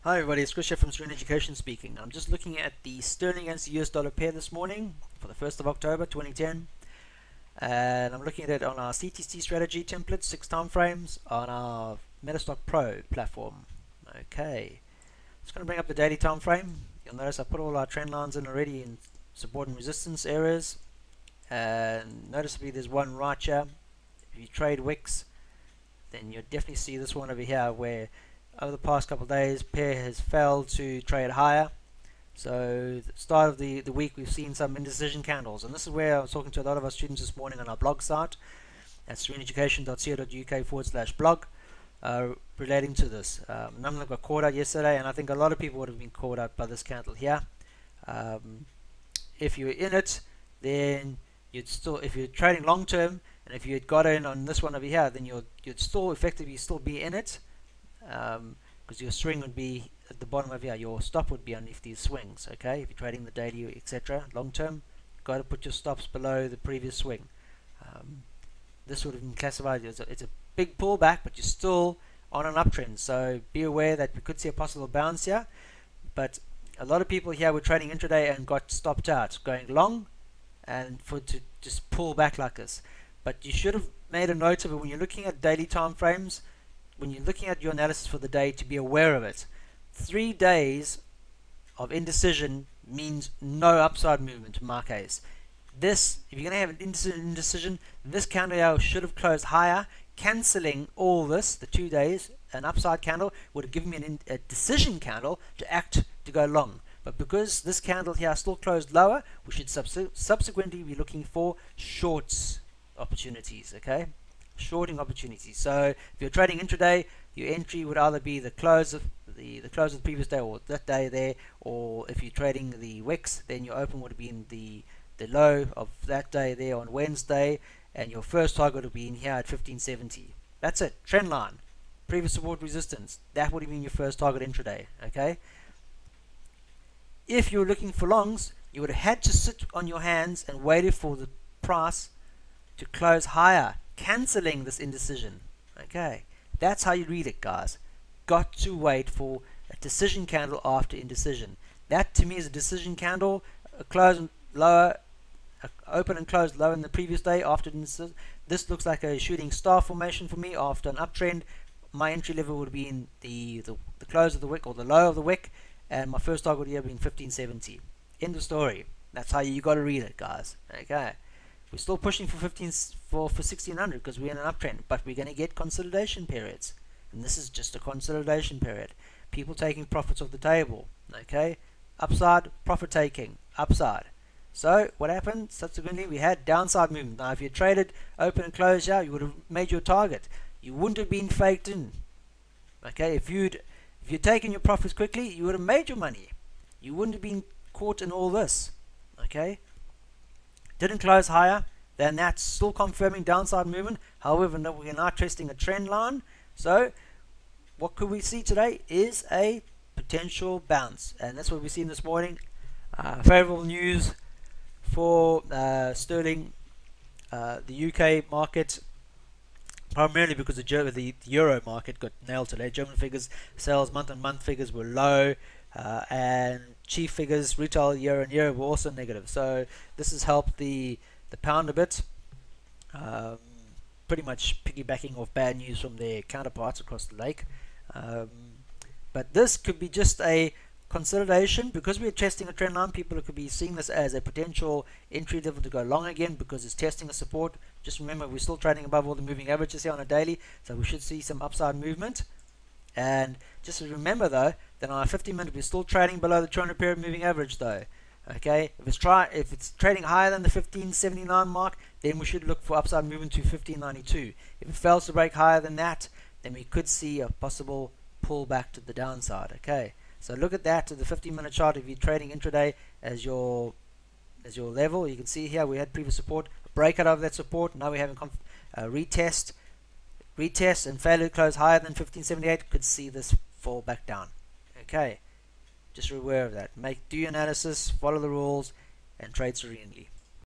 Hi everybody, it's Chris here from Serene Education speaking. I'm just looking at the sterling against the US dollar pair this morning for the 1st of October 2010, and I'm looking at it on our CTC strategy template, 6 time frames on our Metastock Pro platform. Okay, just going to bring up the daily time frame. You'll notice I put all our trend lines in already in support and resistance areas, and noticeably there's one right here. If you trade wicks, then you'll definitely see this one over here where over the past couple of days pair has failed to trade higher. So the start of the week we've seen some indecision candles, and this is where I was talking to a lot of our students this morning on our blog site at sereneeducation.co.uk/blog relating to this. None of them got caught out yesterday, and I think a lot of people would have been caught out by this candle here. If you're in it, then you'd still, if you're trading long term, and if you had got in on this one over here, then you'd still effectively still be in it, because your swing would be at the bottom of here. Your stop would be underneath these swings. Okay, if you're trading the daily, etc., long term, you've got to put your stops below the previous swing. This would have been classified as it's a big pullback, but you're still on an uptrend. So be aware that we could see a possible bounce here, but a lot of people here were trading intraday and got stopped out, going long, and to just pull back like this. But you should have made a note of it when you're looking at daily time frames. When you're looking at your analysis for the day, to be aware of it. 3 days of indecision means no upside movement in my case. This, if you're going to have an indecision, this candle here should have closed higher, cancelling all this. The 2 days, an upside candle would have given me a decision candle to act to go long. But because this candle here still closed lower, we should subsequently be looking for shorts opportunities. Okay, shorting opportunities. So if you're trading intraday, your entry would either be the close of the previous day or that day there, or if you're trading the wicks, then your open would have been the low of that day there on Wednesday, and your first target would be in here at 1570. That's it. Trend line, previous support, resistance. That would have been your first target intraday. Okay. If you're looking for longs, you would have had to sit on your hands and waited for the price to close higher, cancelling this indecision. Okay, that's how you read it, guys. Got to wait for a decision candle after indecision. That to me is a decision candle, a close lower, open and closed lower in the previous day after indecision. This looks like a shooting star formation for me after an uptrend. My entry level would be in the close of the wick or the low of the wick, and my first target here being 1570. End of story. That's how you got to read it, guys. Okay. We're still pushing for 1600 because we're in an uptrend, but we're going to get consolidation periods, and this is just a consolidation period. People taking profits off the table. Okay, upside, profit taking, upside. So what happened? Subsequently, we had downside movement. Now, if you traded open and close here, you would have made your target. You wouldn't have been faked in. Okay, if you'd taken your profits quickly, you would have made your money. You wouldn't have been caught in all this. Okay. Didn't close higher, then that's still confirming downside movement. However, no, we're now testing a trend line. So what could we see today is a potential bounce, and that's what we've seen this morning. Favorable news for sterling, the UK market, primarily because the euro market got nailed today. German figures, sales month-on-month figures were low, and chief figures, retail year-on-year, were also negative. So this has helped the pound a bit, pretty much piggybacking off bad news from their counterparts across the lake. But this could be just a consolidation because we're testing a trend line. People could be seeing this as a potential entry level to go long again because it's testing a support. Just remember, we're still trading above all the moving averages here on a daily, so we should see some upside movement. And just remember though that on a 50-minute we're still trading below the 200 period moving average though. Okay, if it's trading higher than the 1579 mark, then we should look for upside movement to 1592. If it fails to break higher than that, then we could see a possible pullback to the downside. Okay, so look at that to the 15-minute chart. If you're trading intraday as your level, you can see here we had previous support, a breakout of that support. Now we're having retest and failure to close higher than 1578, could see this fall back down. Okay, just be aware of that. Do your analysis, follow the rules, and trade serenely.